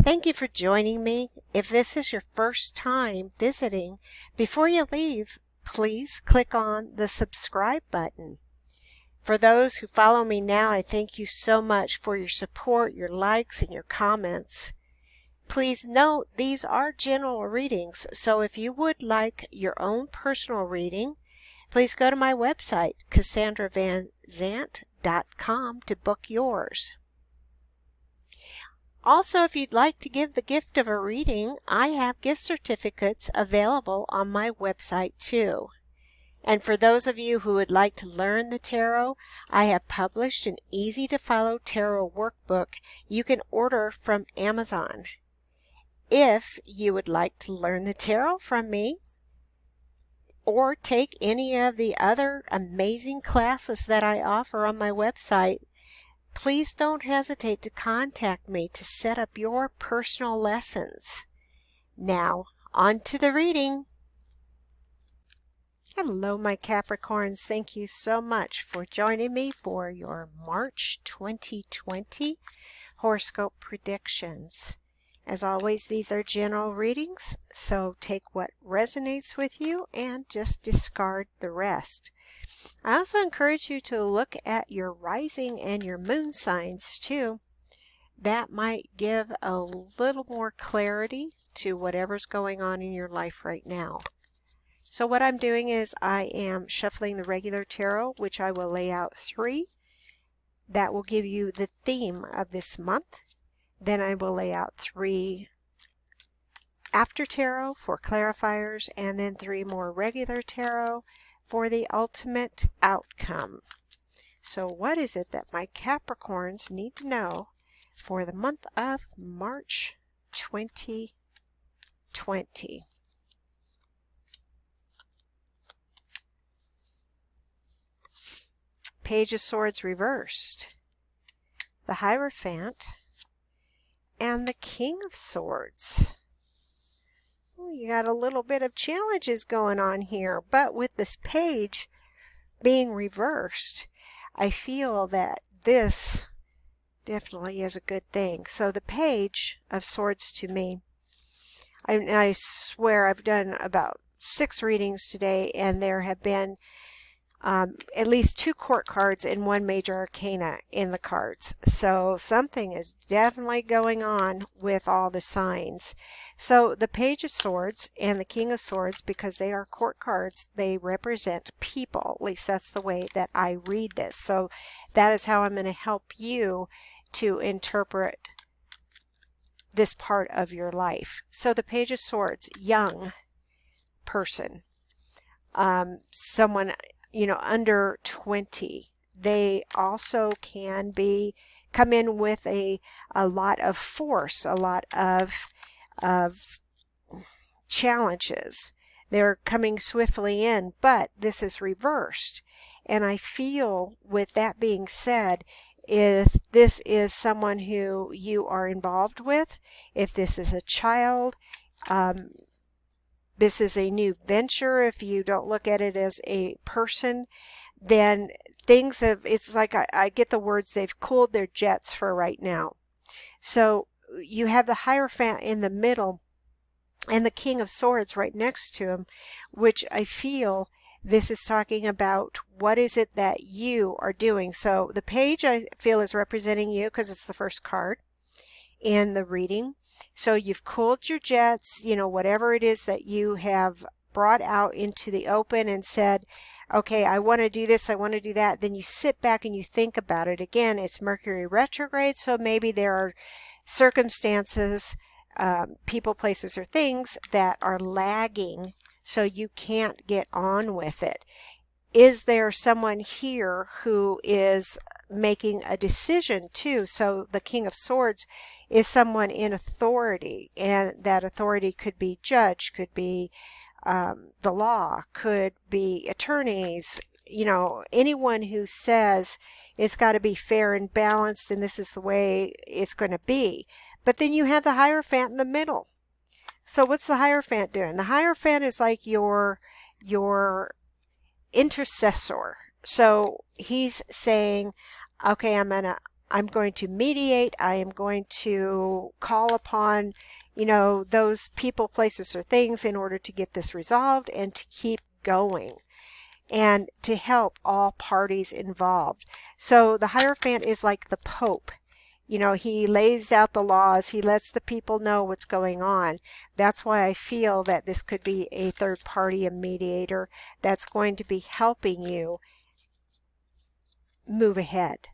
Thank you for joining me. If this is your first time visiting, before you leave, please click on the subscribe button. For those who follow me now, I thank you so much for your support, your likes, and your comments. Please note these are general readings, so if you would like your own personal reading, please go to my website, CassandraVanZant.com, to book yours. Also, if you'd like to give the gift of a reading, I have gift certificates available on my website too. And for those of you who would like to learn the tarot, I have published an easy-to-follow tarot workbook you can order from Amazon. If you would like to learn the tarot from me, or take any of the other amazing classes that I offer on my website, please don't hesitate to contact me to set up your personal lessons. Now, on to the reading. Hello, my Capricorns. Thank you so much for joining me for your March 2020 horoscope predictions. As always, these are general readings, so take what resonates with you and just discard the rest. I also encourage you to look at your rising and your moon signs too. That might give a little more clarity to whatever's going on in your life right now. So what I'm doing is I am shuffling the regular tarot, which I will lay out 3. That will give you the theme of this month. Then I will lay out 3 after tarot for clarifiers, and then 3 more regular tarot for the ultimate outcome. So what is it that my Capricorns need to know for the month of March 2020? Page of Swords reversed, the Hierophant, and the King of Swords. You got a little bit of challenges going on here, but with this page being reversed, I feel that this definitely is a good thing. So the Page of Swords to me, I swear I've done about 6 readings today, and there have been at least 2 court cards and 1 major arcana in the cards. So something is definitely going on with all the signs. So the Page of Swords and the King of Swords, because they are court cards, they represent people. At least that's the way that I read this. So that is how I'm going to help you to interpret this part of your life. So the Page of Swords, young person, someone under 20. They also can come in with a lot of force, a lot of challenges. They're coming swiftly in, but this is reversed. And I feel, with that being said, if this is someone who you are involved with, if this is a child, this is a new venture. If you don't look at it as a person, then it's like I get the words, they've cooled their jets for right now. So you have the Hierophant in the middle and the King of Swords right next to him, which I feel this is talking about what is it that you are doing. So the Page, I feel, is representing you because it's the first card in the reading. So you've cooled your jets, whatever it is that you have brought out into the open and said, okay, I want to do this, I want to do that. Then you sit back and you think about it. Again, it's Mercury retrograde, so maybe there are circumstances, people, places, or things that are lagging, so you can't get on with it. Is there someone here who is making a decision too? So the King of Swords is someone in authority, and that authority could be judge, could be the law, could be attorneys, anyone who says it's got to be fair and balanced and this is the way it's going to be. But then you have the Hierophant in the middle. So what's the Hierophant doing? The Hierophant is like your intercessor. So he's saying, okay, I'm I'm going to mediate. I am going to call upon, those people, places, or things in order to get this resolved and to keep going and to help all parties involved. So the Hierophant is like the Pope. He lays out the laws. He lets the people know what's going on. That's why I feel that this could be a third party, a mediator, that's going to be helping you move ahead.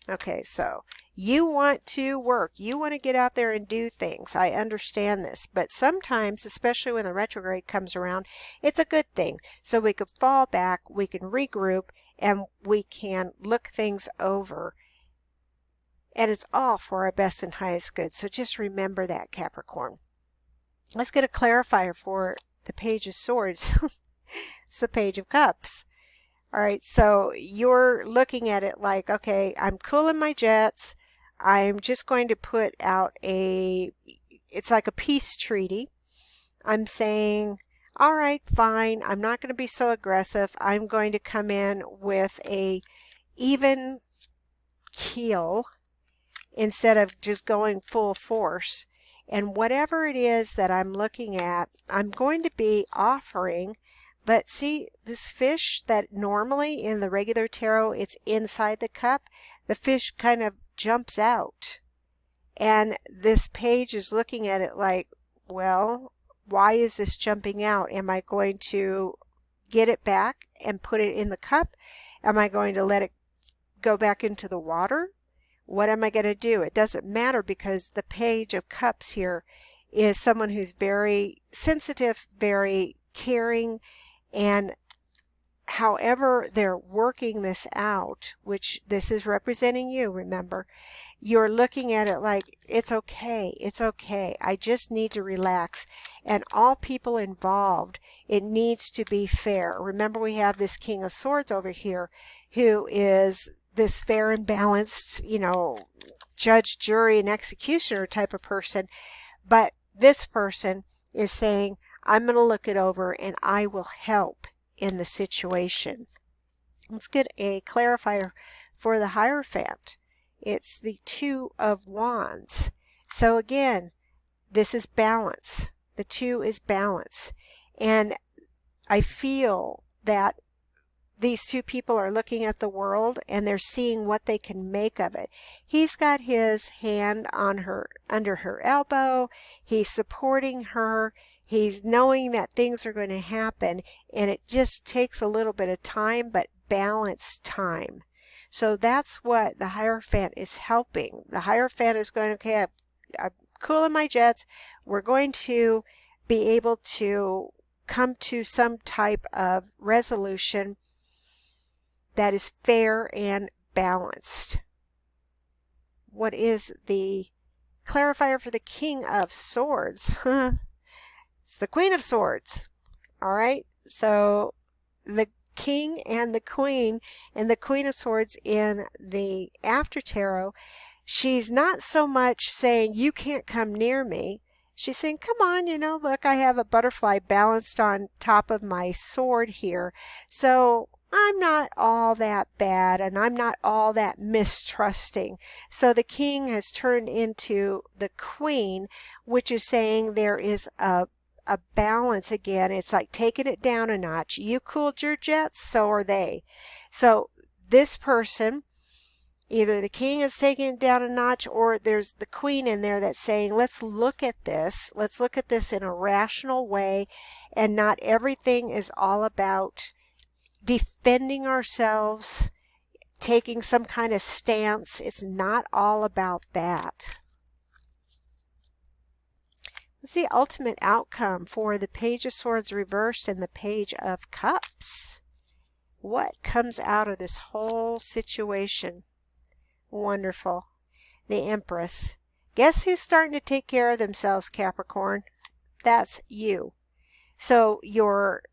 Okay, so you want to work. You want to get out there and do things. I understand this. But sometimes, especially when the retrograde comes around, it's a good thing. So we could fall back, we can regroup, and we can look things over. And it's all for our best and highest good. So just remember that, Capricorn. Let's get a clarifier for the Page of Swords. It's the Page of Cups. All right, so you're looking at it like, okay, I'm cooling my jets. I'm just going to put out it's like a peace treaty. I'm saying, all right, fine. I'm not going to be so aggressive. I'm going to come in with a even keel instead of just going full force. And whatever it is that I'm looking at, I'm going to be offering. But see, this fish that normally in the regular tarot, it's inside the cup, the fish kind of jumps out. And this page is looking at it like, well, why is this jumping out? Am I going to get it back and put it in the cup? Am I going to let it go back into the water? What am I going to do? It doesn't matter, because the Page of Cups here is someone who's very sensitive, very caring, and however they're working this out, which this is representing you, remember, you're looking at it like, it's okay, it's okay. I just need to relax. And all people involved, it needs to be fair. Remember, we have this King of Swords over here who is this fair and balanced, judge, jury, and executioner type of person. But this person is saying, I'm going to look it over and I will help in the situation. Let's get a clarifier for the Hierophant. It's the Two of Wands. So again, this is balance. The two is balance. And I feel that these two people are looking at the world and they're seeing what they can make of it. He's got his hand on her, under her elbow. He's supporting her. He's knowing that things are going to happen, and it just takes a little bit of time, but balanced time. So that's what the Hierophant is helping. The Hierophant is going, okay, I'm cooling my jets. We're going to be able to come to some type of resolution that is fair and balanced. What is the clarifier for the King of Swords? It's the Queen of Swords. All right. So the King and the Queen, and the Queen of Swords in the After Tarot, she's not so much saying, you can't come near me. She's saying, come on, look, I have a butterfly balanced on top of my sword here. So I'm not all that bad, and I'm not all that mistrusting. So the King has turned into the Queen, which is saying there is a balance again. It's like taking it down a notch. You cooled your jets, so are they. So this person, either the King is taking it down a notch, or there's the Queen in there that's saying, let's look at this. Let's look at this in a rational way, and not everything is all about defending ourselves, taking some kind of stance. It's not all about that. What's the ultimate outcome for the Page of Swords reversed and the Page of Cups? What comes out of this whole situation? Wonderful. The Empress. Guess who's starting to take care of themselves, Capricorn? That's you. So you're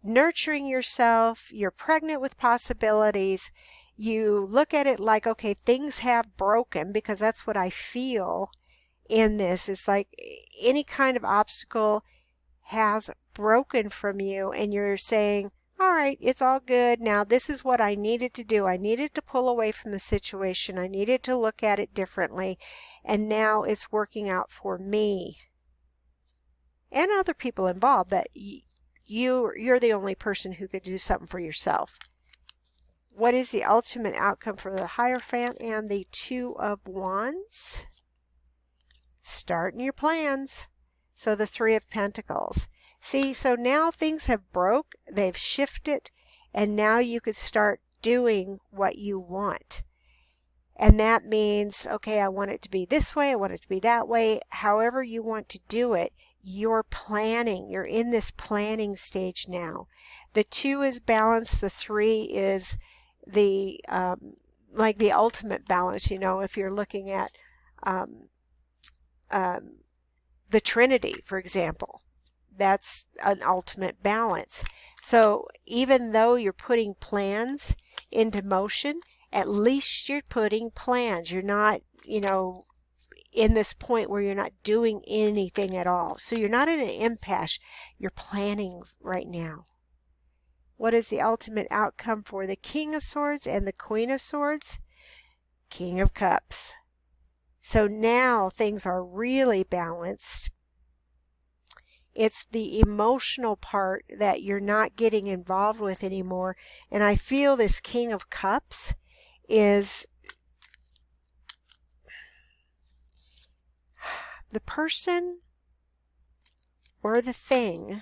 nurturing yourself. You're pregnant with possibilities. You look at it like, okay, things have broken, because that's what I feel in this. It's like any kind of obstacle has broken from you, and you're saying, all right, it's all good. Now, this is what I needed to do. I needed to pull away from the situation. I needed to look at it differently. And now it's working out for me and other people involved, but you're the only person who could do something for yourself. What is the ultimate outcome for the Hierophant and the Two of Wands? Starting your plans. So the Three of Pentacles. See, so now things have broke, they've shifted, and now you could start doing what you want. And that means, okay, I want it to be this way, I want it to be that way. However you want to do it, you're planning. You're in this planning stage now. The 2 is balance, the 3 is the like the ultimate balance. You know, if you're looking at the Trinity, for example, that's an ultimate balance. So even though you're putting plans into motion, at least you're putting plans. You're not, you know, in this point where you're not doing anything at all. So you're not in an impasse. You're planning right now. What is the ultimate outcome for the King of Swords and the Queen of Swords? King of Cups. So now things are really balanced. It's the emotional part that you're not getting involved with anymore. And I feel this King of Cups is the person or the thing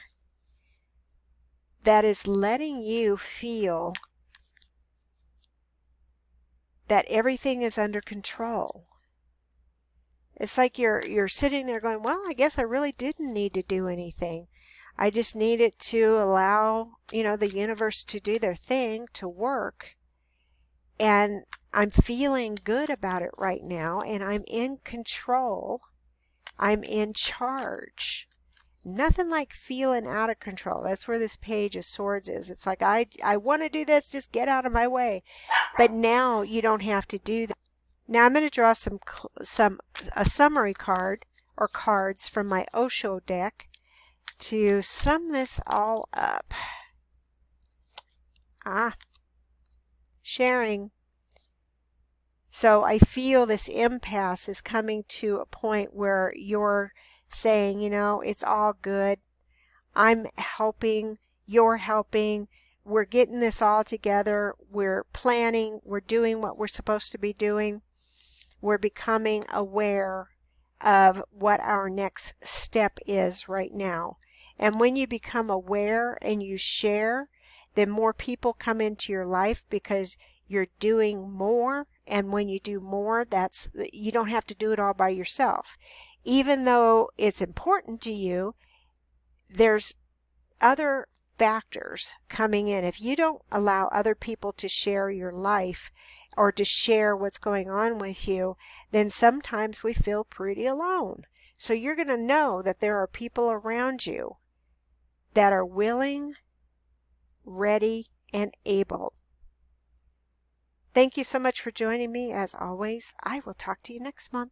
that is letting you feel that everything is under control. It's like you're sitting there going, well, I guess I really didn't need to do anything. I just needed to allow, you know, the universe to do their thing, to work. And I'm feeling good about it right now, and I'm in control. I'm in charge. Nothing like feeling out of control. That's where this Page of Swords is. It's like, I want to do this, just get out of my way. But now you don't have to do that. Now I'm going to draw a summary card or cards from my Osho deck to sum this all up. Sharing. So I feel this impasse is coming to a point where you're saying, you know, it's all good. I'm helping. You're helping. We're getting this all together. We're planning. We're doing what we're supposed to be doing. We're becoming aware of what our next step is right now. And when you become aware and you share, then more people come into your life because you're doing more. And when you do more, you don't have to do it all by yourself. Even though it's important to you, there's other factors coming in. If you don't allow other people to share your life or to share what's going on with you, then sometimes we feel pretty alone. So you're going to know that there are people around you that are willing, ready, and able. Thank you so much for joining me. As always, I will talk to you next month.